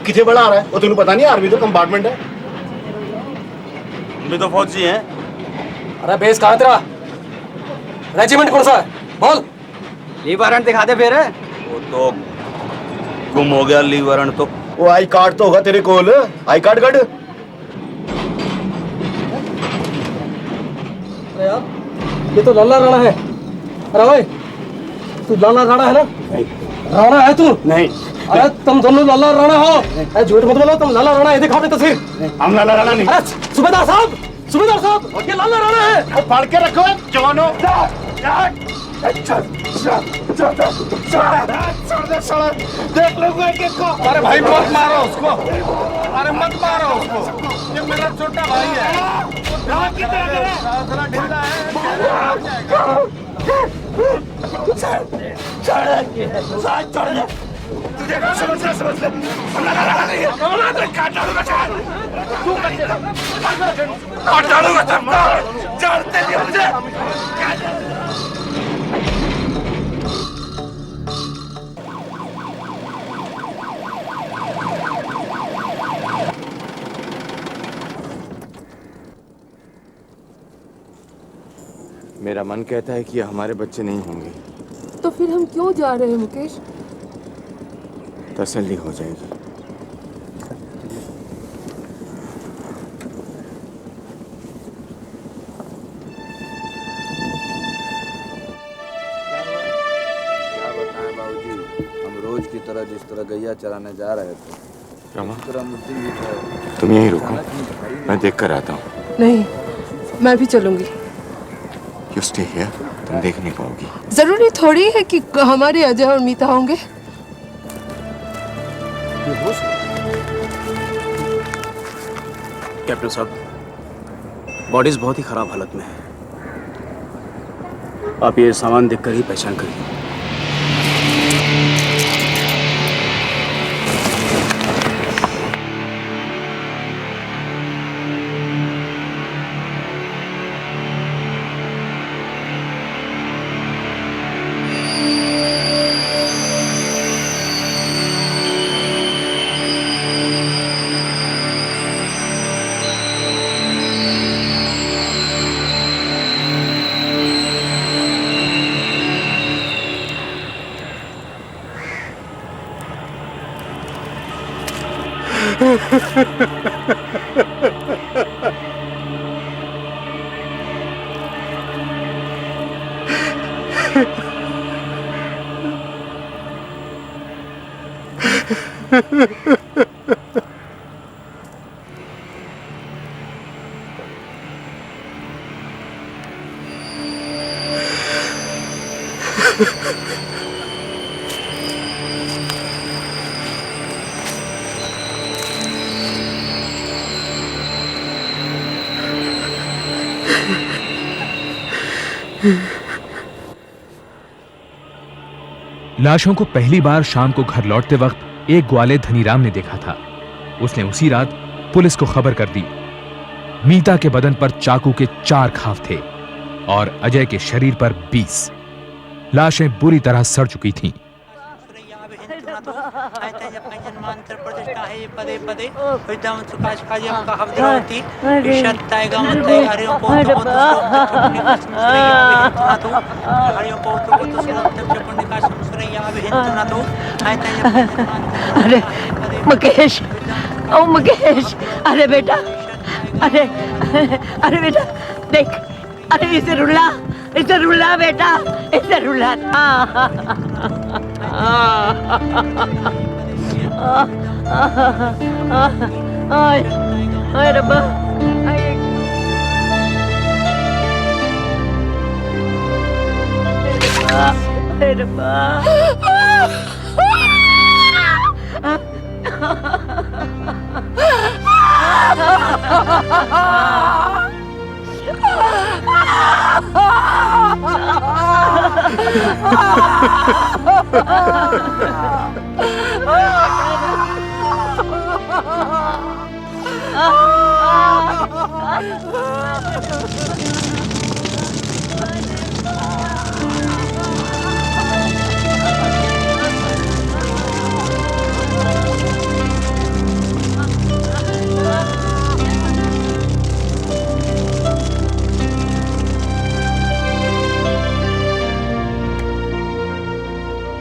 किथे बड़ा आ रहा है वो तेन पता नहीं आर्मी तो कंपार्टमेंट है भी तो फौजी हैं। अरे बेस कहाँ तेरा रेजिमेंट कौन सा है बोल लीव वारंट दिखा दे फिर वो तो गुम हो गया लीव वारंट तो वो आई कार्ड तो होगा तेरे कोल आई कार्ड कट अरे यार ये तो लल्ला राणा है अरे भाई तू लल्ला राणा है ना नहीं राणा है तू नहीं अरे तुम दोनों लल्ला राणा हो अरे झूठ मत बोलो तुम लल्ला राणा है दिखाओ अपनी तस्वीर हम लाला राणा नहीं अरे सूबेदार साहब ये लल्ला राणा है फाड़ के रखो जवानों देख लो अरे भाई मत मारो उसको अरे मत मारो उसको ये मेरा छोटा भाई है थोड़ा ढीला है तुझे समझ ले हम लाला राणा नहीं है काट डालूंगा तू काट डालूंगा सबको जानते नहीं मुझे मेरा मन कहता है कि हमारे बच्चे नहीं होंगे तो फिर हम क्यों जा रहे हैं मुकेश? तसल्ली हो जाएगी। क्या बताएं बाबूजी, हम रोज की तरह जिस तरह गैया चराने जा रहे थे रमा, उस तरह मुद्दे भी थे। तुम यहीं रुको, मैं देख कर आता हूँ। नहीं, मैं भी चलूंगी। You stay here, तुम देख नहीं पाओगी। जरूरी थोड़ी है कि हमारे अजय और मीता होंगे। कैप्टन साहब, बॉडीज बहुत ही खराब हालत में है। आप ये सामान देखकर ही पहचान करिए। लाशों को पहली बार शाम को घर लौटते वक्त एक ग्वाले धनीराम ने देखा था। उसने उसी रात पुलिस को खबर कर दी। मीता के बदन पर चाकू के 4 घाव थे और अजय के शरीर पर 20। लाशें बुरी तरह सड़ चुकी थीं। अरे मुकेश, ओ मुकेश, अरे बेटा, अरे अरे बेटा देख, अरे इसे रुला बेटा, इसे रुला। आय रब्बा, आय रब्बा।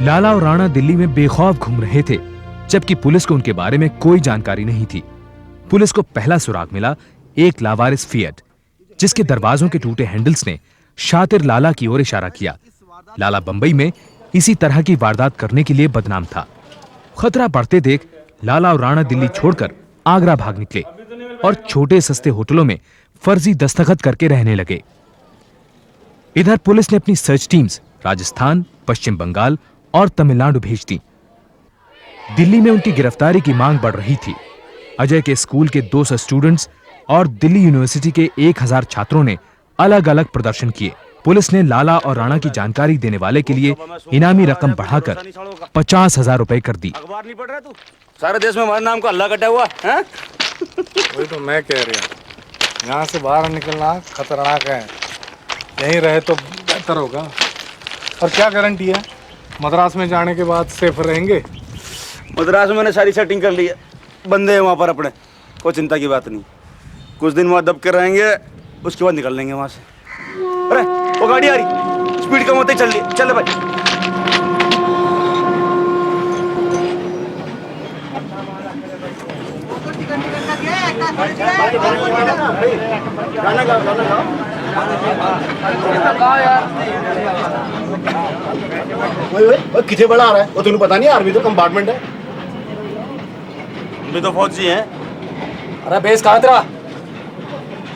लाला और राणा दिल्ली में बेखौफ घूम रहे थे, जबकि पुलिस को उनके बारे में कोई जानकारी नहीं थी। पुलिस को पहला सुराग मिला एक लावारिस फिएट, जिसके दरवाजों के टूटे हैंडल्स ने शातिर लाला की ओर इशारा किया। लाला बंबई में इसी तरह की वारदात करने के लिए बदनाम था। खतरा बढ़ते देख लाला और राणा दिल्ली छोड़कर आगरा भाग निकले और छोटे सस्ते होटलों में फर्जी दस्तखत करके रहने लगे। इधर पुलिस ने अपनी सर्च टीम्स राजस्थान, पश्चिम बंगाल और तमिलनाडु भेज दी। दिल्ली में उनकी गिरफ्तारी की मांग बढ़ रही थी। अजय के स्कूल के 200 स्टूडेंट्स और दिल्ली यूनिवर्सिटी के 1000 छात्रों ने अलग अलग प्रदर्शन किए। पुलिस ने लाला और राणा की जानकारी देने वाले के लिए इनामी रकम बढ़ाकर 50,000 रुपए कर दी। अखबार नहीं पढ़ रहा तू? सारे देश में हमारे नाम का हल्ला कटा हुआ है। वही तो मैं कह रहा हूँ, यहाँ से बाहर निकलना खतरनाक है, यहीं रहे तो बेहतर होगा। और क्या गारंटी है मद्रास में जाने के बाद सेफ रहेंगे? मद्रास में मैंने सारी सेटिंग कर ली है, बंदे हैं वहाँ पर अपने, कोई चिंता की बात नहीं। कुछ दिन वहाँ दब के रहेंगे, उसके बाद निकल लेंगे वहाँ से। अरे वो गाड़ी आ रही, स्पीड कम होते ही चल रही, चल भाई। किथे बड़ा आ रहा है वो तुम्हें पता नहीं? आर्मी तो कंपार्टमेंट है। हम भी तो फौजी हैं। अरे बेस कहाँ तेरा?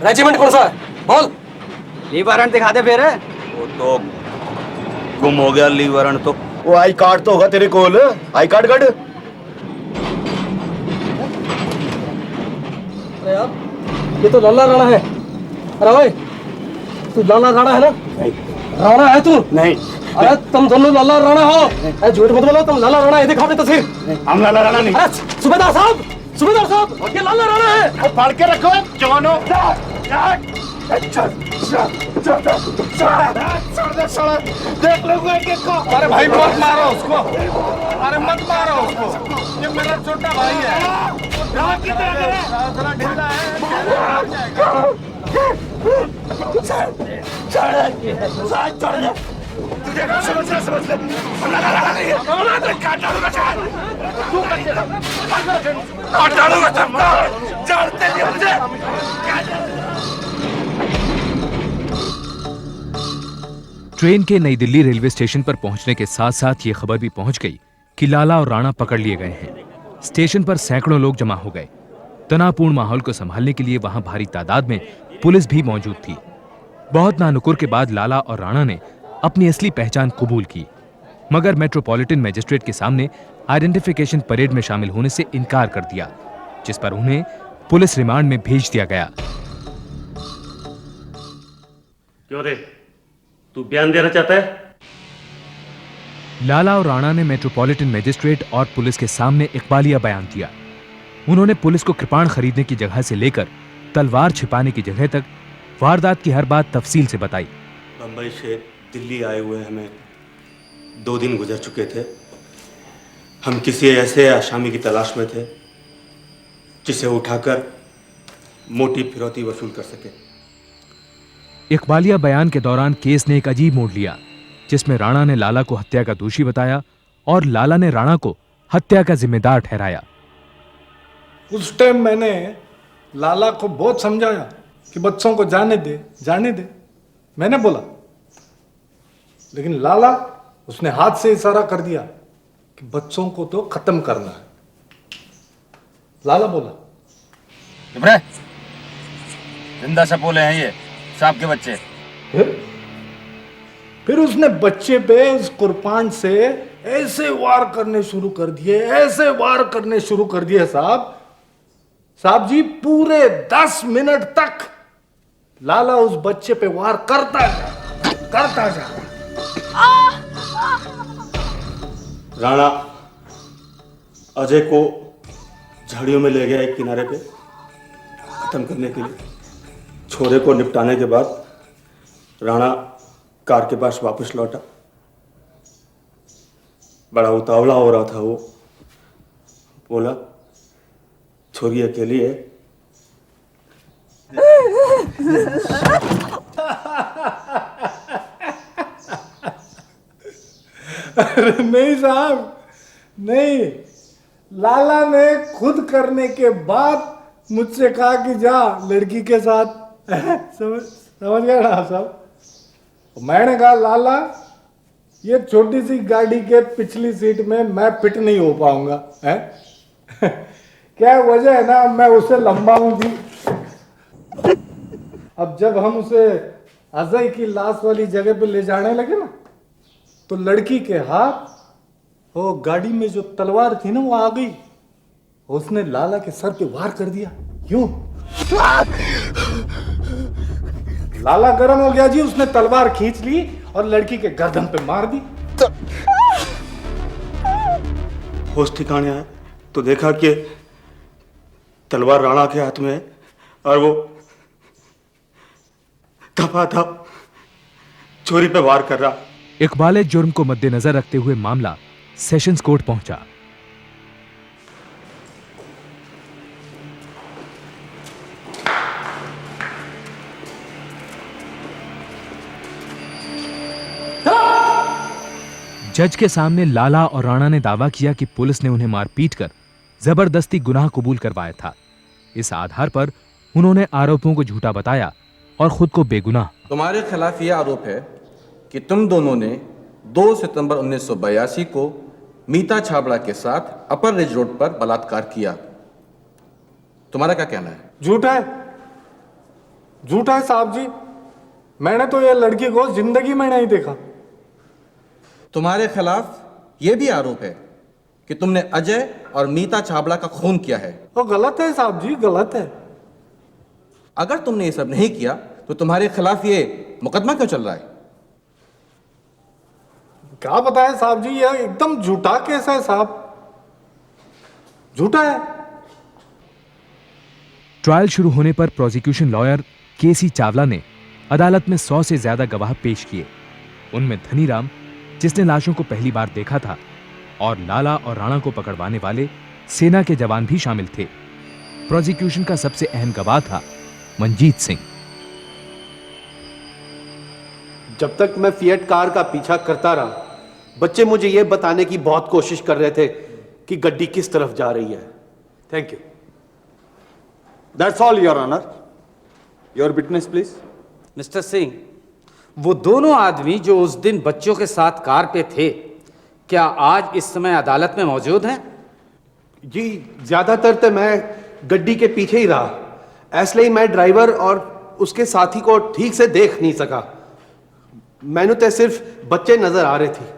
रेजिमेंट कौन सा है? बोल। लीव वारंट दिखा दे फिर। वो तो गुम हो गया लीव वारंट तो। वो आई कार्ड तो होगा तेरे कोल, आई कार्ड कट। अरे यार ये तो लाला राणा है। अरे भाई तू लाला राणा है ना? राणा है तू? नहीं। अरे तुम दोनों लाला राणा हो। अरे झूठ मत बोलो, तुम लाला राणा है, दिखाओ अपनी तस्वीर। हम लाला राणा नहीं। अरे सूबेदार साहब ये लाला राणा है। वो फाड़ के रखो जवानों। देख लो एक को। अरे भाई मत मारो उसको, अरे मत मारो उसको, ये मेरा छोटा भाई है। थोड़ा ढीला है। समझ ले। हम लाला राणा नहीं है। काट डालूंगा चार। तू काट डालूंगा सबको। जानते नहीं मुझे। ट्रेन के नई दिल्ली रेलवे स्टेशन पर पहुंचने के साथ साथ ये खबर भी पहुंच गई कि लाला और राणा पकड़ लिए गए हैं। स्टेशन पर सैकड़ों लोग जमा हो गए। तनावपूर्ण माहौल को संभालने के लिए वहां भारी तादाद में पुलिस भी मौजूद थी। बहुत नानुकुर के बाद लाला और राणा ने अपनी असली पहचान कबूल की, मगर मेट्रोपॉलिटन मजिस्ट्रेट के सामने आइडेंटिफिकेशन परेड में शामिल होने से इनकार कर दिया, जिस पर उन्हें पुलिस रिमांड में भेज दिया गया। क्यों रे, तू बयान देना चाहता है? लाला और राणा ने मेट्रोपॉलिटन मजिस्ट्रेट और पुलिस के सामने इकबालिया बयान दिया। उन्होंने पुलिस को कृपाण खरीदने की जगह से लेकर तलवार छिपाने की जगह तक वारदात की हर बात तफसील से बताई। बंबई से दिल्ली आए हुए हमें 2 दिन गुजर चुके थे। हम किसी ऐसे आसामी की तलाश में थे जिसे उठाकर मोटी फिरौती वसूल कर सके। इकबालिया बयान के दौरान केस ने एक अजीब मोड़ लिया, जिसमें राणा ने लाला को हत्या का दोषी बताया और लाला ने राणा को हत्या का जिम्मेदार ठहराया। उस टाइम मैंने लाला को बहुत समझाया कि बच्चों को जाने दे, मैंने बोला, लेकिन लाला उसने हाथ से इशारा कर दिया कि बच्चों को तो खत्म करना है। लाला बोला, जिंदा सपोले हैं ये सांप के बच्चे। फिर उसने बच्चे पे उस कुर्बान से ऐसे वार करने शुरू कर दिए साहब जी, पूरे 10 मिनट तक लाला उस बच्चे पे वार करता जा। राणा अजय को झाड़ियों में ले गया एक किनारे पे, खत्म करने के लिए छोरे को निपटाने के बाद राणा कार के पास वापस लौटा। बड़ा उतावला हो रहा था वो। बोला, छोरी अकेली है। अरे नहीं साहब, नहीं। लाला ने खुद करने के बाद मुझसे कहा कि जा लड़की के साथ। समझ गया ना साहब? मैंने कहा लाला, ये छोटी सी गाड़ी के पिछली सीट में मैं फिट नहीं हो पाऊंगा, है? क्या वजह है ना, मैं उससे लंबा हूं जी। अब जब हम उसे अजय की लाश वाली जगह पे ले जाने लगे ना, तो लड़की के हाथ वो गाड़ी में जो तलवार थी ना वो आ गई। उसने लाला के सर पे वार कर दिया, यूं। लाला गर्म हो गया जी, उसने तलवार खींच ली और लड़की के गर्दन पे मार दी। होश ठिकाने आया तो देखा कि तलवार राणा के हाथ में है और वो दबा दब छोरी पे वार कर रहा। इकबाल जुर्म को मद्देनजर रखते हुए मामला सेशंस कोर्ट पहुंचा। जज के सामने लाला और राणा ने दावा किया कि पुलिस ने उन्हें मारपीट कर जबरदस्ती गुनाह कबूल करवाया था। इस आधार पर उन्होंने आरोपों को झूठा बताया और खुद को बेगुनाह। तुम्हारे खिलाफ यह आरोप है कि तुम दोनों ने 2 सितंबर 1982 को मीता छाबड़ा के साथ अपर रिज रोड पर बलात्कार किया। तुम्हारा क्या कहना है? झूठा है, झूठा है साहब जी। मैंने तो ये लड़की को जिंदगी में नहीं देखा। तुम्हारे खिलाफ यह भी आरोप है कि तुमने अजय और मीता छाबड़ा का खून किया है। वो गलत है साहब जी, गलत है। अगर तुमने ये सब नहीं किया तो तुम्हारे खिलाफ ये मुकदमा क्यों चल रहा है? क्या बताएं साहब जी, यह एकदम झूठा केस है साहब, झूठा है। ट्रायल शुरू होने पर प्रोसिक्यूशन लॉयर केसी चावला ने अदालत में 100 से ज्यादा गवाह पेश किए। उनमें धनीराम, जिसने लाशों को पहली बार देखा था, और लाला और राणा को पकड़वाने वाले सेना के जवान भी शामिल थे। प्रोसिक्यूशन का सबसे अहम गवाह था मंजीत सिंह। जब तक मैं फिएट कार का पीछा करता रहा, बच्चे मुझे यह बताने की बहुत कोशिश कर रहे थे कि गड्डी किस तरफ जा रही है। Thank you. That's all your honour. Your witness please. Mister Singh, वो दोनों आदमी जो उस दिन बच्चों के साथ कार पे थे, क्या आज इस समय अदालत में मौजूद हैं? जी, ज्यादातर तो मैं गड्डी के पीछे ही रहा, इसलिए मैं ड्राइवर और उसके साथी को ठीक से देख नहीं सका। मैंने तो सिर्फ बच्चे नजर आ रहे थे।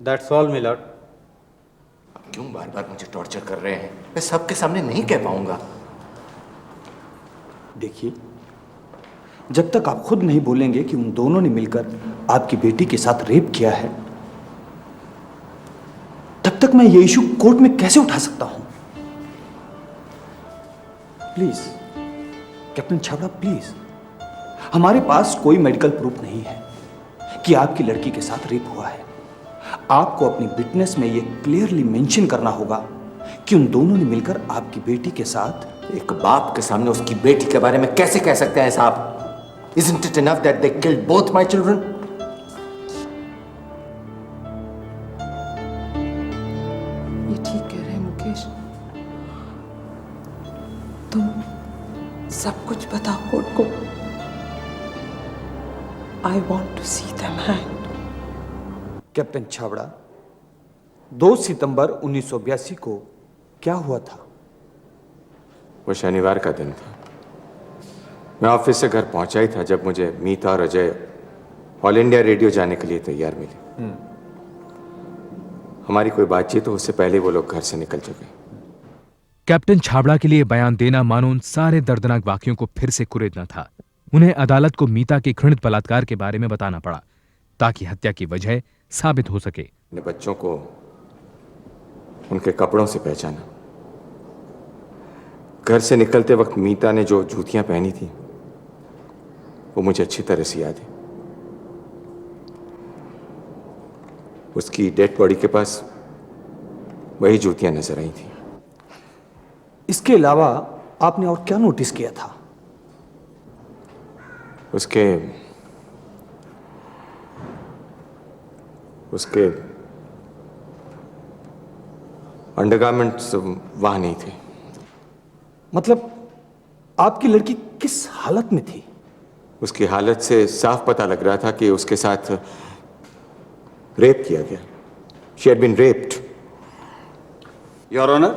दैट्स ऑल मिलर्ड। क्यों बार बार मुझे टॉर्चर कर रहे हैं? मैं सबके सामने नहीं कह पाऊंगा। देखिए, जब तक आप खुद नहीं बोलेंगे कि उन दोनों ने मिलकर आपकी बेटी के साथ रेप किया है, तब तक मैं ये इशू कोर्ट में कैसे उठा सकता हूं? Please captain Chhabra, please. हमारे पास कोई मेडिकल प्रूफ नहीं है कि आपकी लड़की के साथ रेप हुआ है। आपको अपनी विटनेस में यह क्लियरली मेंशन करना होगा कि उन दोनों ने मिलकर आपकी बेटी के साथ। एक बाप के सामने उसकी बेटी के बारे में कैसे कह सकते हैं साहब? Isn't it enough that they killed both my children? ये ठीक कह रहे हैं मुकेश। तुम सब कुछ बताओ कोर्ट को। I want to see them hanged. Captain Chhabra, 2 सितंबर 1982 को क्या हुआ था? वो शनिवार का दिन था। मैं ऑफिस से घर पहुंचा ही था जब मुझे मीता और अजय ऑल इंडिया रेडियो जाने के लिए तैयार मिले। हमारी कोई बातचीत हो उससे पहले वो लोग घर से निकल चुके। कैप्टन छाबड़ा के लिए बयान देना मानो उन सारे दर्दनाक वाकयों को फिर से कुरेदना था। उन्हें अदालत को मीता के घृणित बलात्कार के बारे में बताना पड़ा ताकि हत्या की वजह साबित हो सके। अपने बच्चों को उनके कपड़ों से पहचाना, घर से निकलते वक्त मीता ने जो जूतियां पहनी थी वो मुझे अच्छी तरह से याद है। उसकी डेड बॉडी के पास वही जूतियां नजर आई थी। इसके अलावा आपने और क्या नोटिस किया था? उसके अंडरगारमेंट्स वहां नहीं थे। मतलब आपकी लड़की किस हालत में थी? उसकी हालत से साफ पता लग रहा था कि उसके साथ रेप किया गया। She had been raped. Your honour,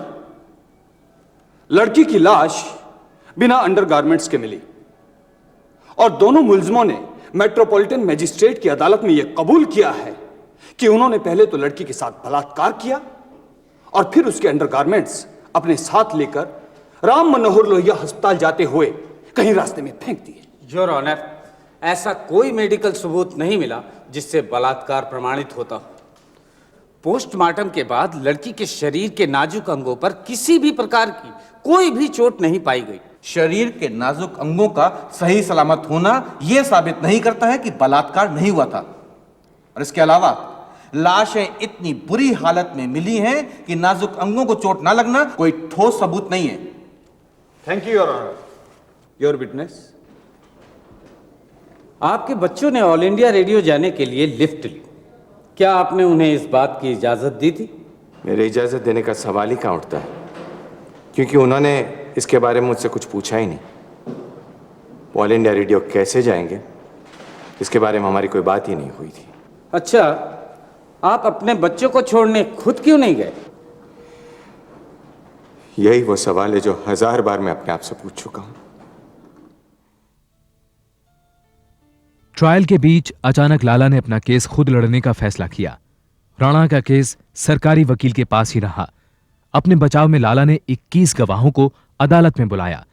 लड़की की लाश बिना अंडरगारमेंट्स के मिली और दोनों मुलजिमों ने मेट्रोपॉलिटन मजिस्ट्रेट की अदालत में यह कबूल किया है कि उन्होंने पहले तो लड़की के साथ बलात्कार किया और फिर उसके अंडरगारमेंट्स अपने साथ लेकर राम मनोहर लोहिया अस्पताल जाते हुए कहीं रास्ते में फेंक दिए। योर ऑनर, ऐसा कोई मेडिकल सबूत नहीं मिला जिससे बलात्कार प्रमाणित होता हो। पोस्टमार्टम के बाद लड़की के शरीर के नाजुक अंगों पर किसी भी प्रकार की कोई भी चोट नहीं पाई गई। शरीर के नाजुक अंगों का सही सलामत होना यह साबित नहीं करता है कि बलात्कार नहीं हुआ था। और इसके अलावा लाशें इतनी बुरी हालत में मिली हैं कि नाजुक अंगों को चोट ना लगना कोई ठोस सबूत नहीं है। Thank you your honour. Your witness. आपके बच्चों ने ऑल इंडिया रेडियो जाने के लिए लिफ्ट ली, क्या आपने उन्हें इस बात की इजाजत दी थी? मेरे इजाजत देने का सवाल ही कहाँ उठता है, क्योंकि उन्होंने इसके बारे में मुझसे कुछ पूछा ही नहीं। ऑल इंडिया रेडियो कैसे जाएंगे इसके बारे में हमारी कोई बात ही नहीं हुई थी। अच्छा, आप अपने बच्चों को छोड़ने खुद क्यों नहीं गए? यही वो सवाल है जो 1000 बार मैं अपने आप से पूछ चुका हूं। ट्रायल के बीच अचानक लाला ने अपना केस खुद लड़ने का फैसला किया। राणा का केस सरकारी वकील के पास ही रहा। अपने बचाव में लाला ने 21 गवाहों को अदालत में बुलाया।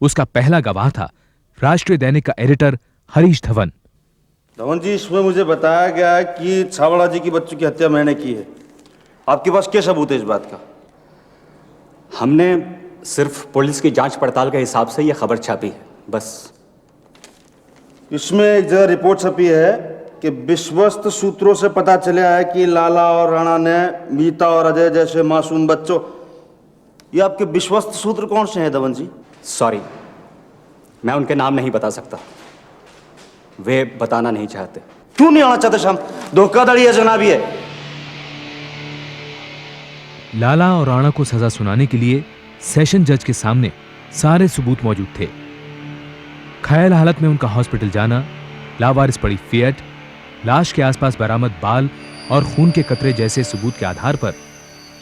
उसका पहला गवाह था राष्ट्रीय दैनिक का एडिटर हरीश धवन। धवन जी, इसमें मुझे बताया गया कि छाबड़ा जी की बच्चों की हत्या मैंने की है। आपके पास क्या सबूत है इस बात का? हमने सिर्फ पुलिस की जांच पड़ताल के हिसाब से यह खबर छापी है, बस। इसमें एक जगह रिपोर्ट छपी है कि विश्वस्त सूत्रों से पता चला है कि लाला और राणा ने मीता और अजय जैसे मासूम बच्चों। ये आपके विश्वस्त सूत्र कौन से हैं धवन जी? सॉरी, मैं उनके नाम नहीं बता सकता, वे बताना नहीं चाहते। क्यों नहीं आना चाहते शाम? धोखाधड़ी है जनाबी है। लाला और राणा को सजा सुनाने के लिए सेशन जज के सामने सारे सबूत मौजूद थे। घायल हालत में उनका हॉस्पिटल जाना, लावारिस पड़ी फिएट, लाश के आसपास बरामद बाल और खून के कतरे जैसे सबूत के आधार पर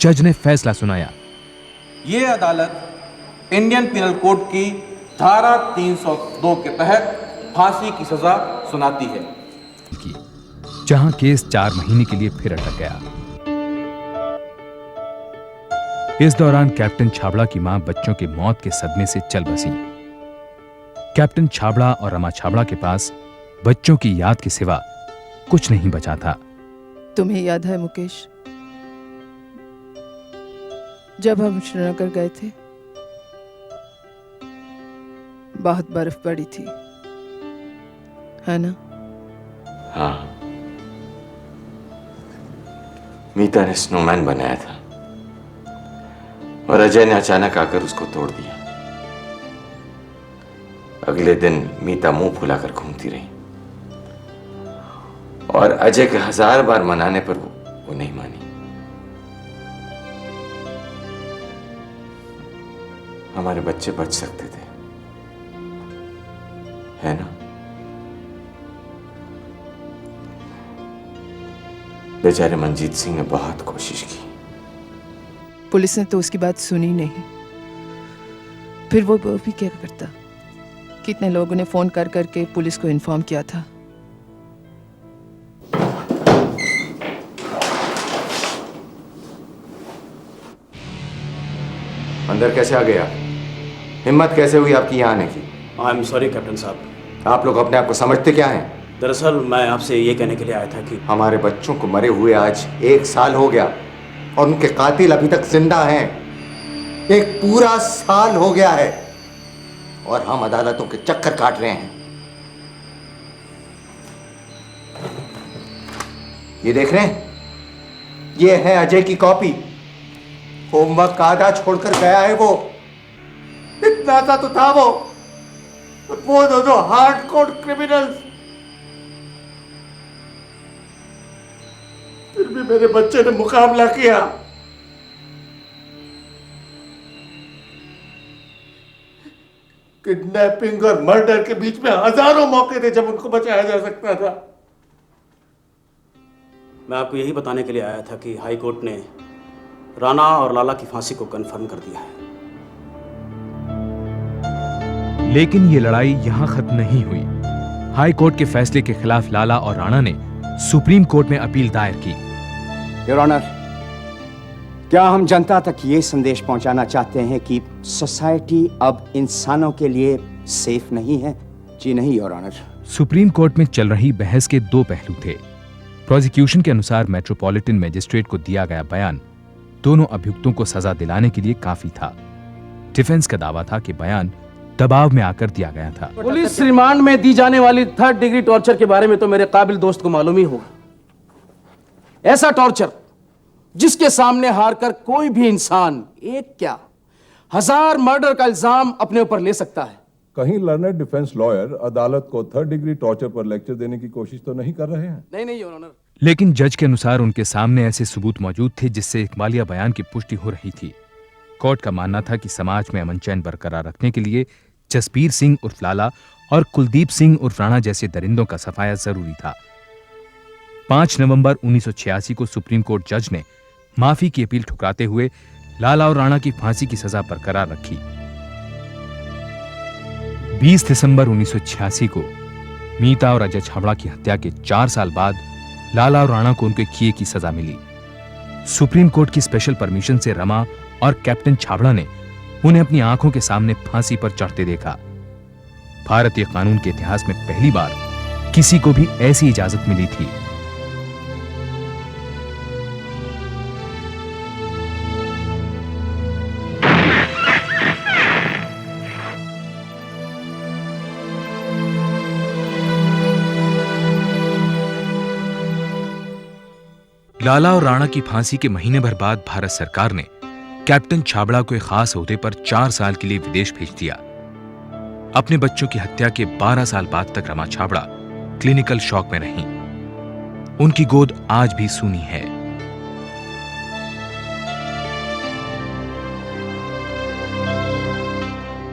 जज ने फैसला सुनाया। ये अदालत इंडियन पिनल कोड की धारा 302 के तहत फांसी की सजा सुनाती है, जहां केस 4 महीने के लिए फिर अटक गया। इस दौरान कैप्टन छाबड़ा की मां बच्चों के मौत के सदमे से चल बसी। कैप्टन छाबड़ा और रमा छाबड़ा के पास बच्चों की याद के सिवा कुछ नहीं बचा था। तुम्हें याद है मुकेश, जब हम श्रीनगर गए थे, बहुत बर्फ पड़ी थी, है ना? हाँ, मीता ने स्नोमैन बनाया था और अजय ने अचानक आकर उसको तोड़ दिया। अगले दिन मीता मुंह फुलाकर घूमती रही और अजय के 1000 बार मनाने पर वो नहीं मानी। हमारे बच्चे बच सकते थे, है ना? बेचारे मनजीत सिंह ने बहुत कोशिश की। पुलिस ने तो उसकी बात सुनी नहीं। फिर वो भी क्या करता? कितने लोगों ने फोन कर करके पुलिस को इन्फॉर्म किया था। अंदर कैसे आ गया? हिम्मत कैसे हुई आपकी यहाँ आने की? आई एम सॉरी कैप्टन साहब। आप लोग अपने आप को समझते क्या हैं? दरअसल मैं आपसे ये कहने के लिए आया था कि हमारे बच्चों को मरे हुए आज 1 साल हो गया और उनके कातिल अभी तक जिंदा हैं। एक पूरा साल हो गया है और हम अदालतों के चक्कर काट रहे हैं। ये देख रहे हैं, ये है अजय की कॉपी। होमवर्क आधा छोड़कर गया है वो। इतना सा तो था वो दोनों हार्डकोर क्रिमिनल्स। फिर भी मेरे बच्चे ने मुकाबला किया। किडनैपिंग और मर्डर के बीच में हजारों मौके थे जब उनको बचाया जा सकता था। मैं आपको यही बताने के लिए आया था कि हाई कोर्ट ने राणा और लाला की फांसी को कंफर्म कर दिया है। लेकिन ये लड़ाई यहां खत्म नहीं हुई। हाई कोर्ट के फैसले के खिलाफ लाला और राणा ने सुप्रीम कोर्ट में अपील दायर की। योर ऑनर, क्या हम जनता तक ये संदेश पहुंचाना चाहते हैं कि सोसाइटी अब इंसानों के लिए सेफ नहीं है? जी नहीं योर ऑनर। सुप्रीम कोर्ट में चल रही बहस के दो पहलू थे। प्रोसिक्यूशन के अनुसार मेट्रोपॉलिटन मजिस्ट्रेट को दिया गया बयान दोनों अभियुक्तों को सजा दिलाने के लिए काफी था। डिफेंस का दावा था कि बयान दबाव में आकर दिया गया था। पुलिस रिमांड में दी जाने वाली 3rd डिग्री टॉर्चर के बारे में तो मेरे काबिल दोस्त को मालूम ही होगा। ऐसा टॉर्चर जिसके सामने हारकर कोई भी इंसान एक क्या 1000 मर्डर का इल्जाम अपने ऊपर ले सकता है। कहीं लर्नर डिफेंस लॉयर अदालत को 3rd डिग्री टॉर्चर पर लेक्चर देने की कोशिश तो नहीं कर रहे हैं? नहीं योर ऑनर। लेकिन जज के अनुसार उनके सामने ऐसे सबूत मौजूद थे जिससे इकबालिया बयान की पुष्टि हो रही थी। कोर्ट का मानना था कि समाज में अमन चैन बरकरार रखने के लिए जसबीर सिंह उर्फ लाला और कुलदीप सिंह उर्फ राणा जैसे दरिंदों का सफाया जरूरी था। 5 नवंबर 1986 को सुप्रीम कोर्ट जज ने माफी की अपील ठुकराते हुए लाला और राणा की फांसी की सजा बरकरार रखी। 20 दिसंबर 1986 को मीता और अजय छाबड़ा की हत्या के 4 साल बाद लाला और राणा को उनके किए की सजा मिली। सुप्रीम कोर्ट की स्पेशल परमिशन से रमा और कैप्टन छाबड़ा ने उन्हें अपनी आंखों के सामने फांसी पर चढ़ते देखा। भारतीय कानून के इतिहास में पहली बार किसी को भी ऐसी इजाजत मिली थी। लाला और राणा की फांसी के महीने भर बाद भारत सरकार ने कैप्टन छाबड़ा को एक खास ओहदे पर 4 साल के लिए विदेश भेज दिया। अपने बच्चों की हत्या के 12 साल बाद तक रमा छाबड़ा क्लिनिकल शॉक में रहीं। उनकी गोद आज भी सूनी है।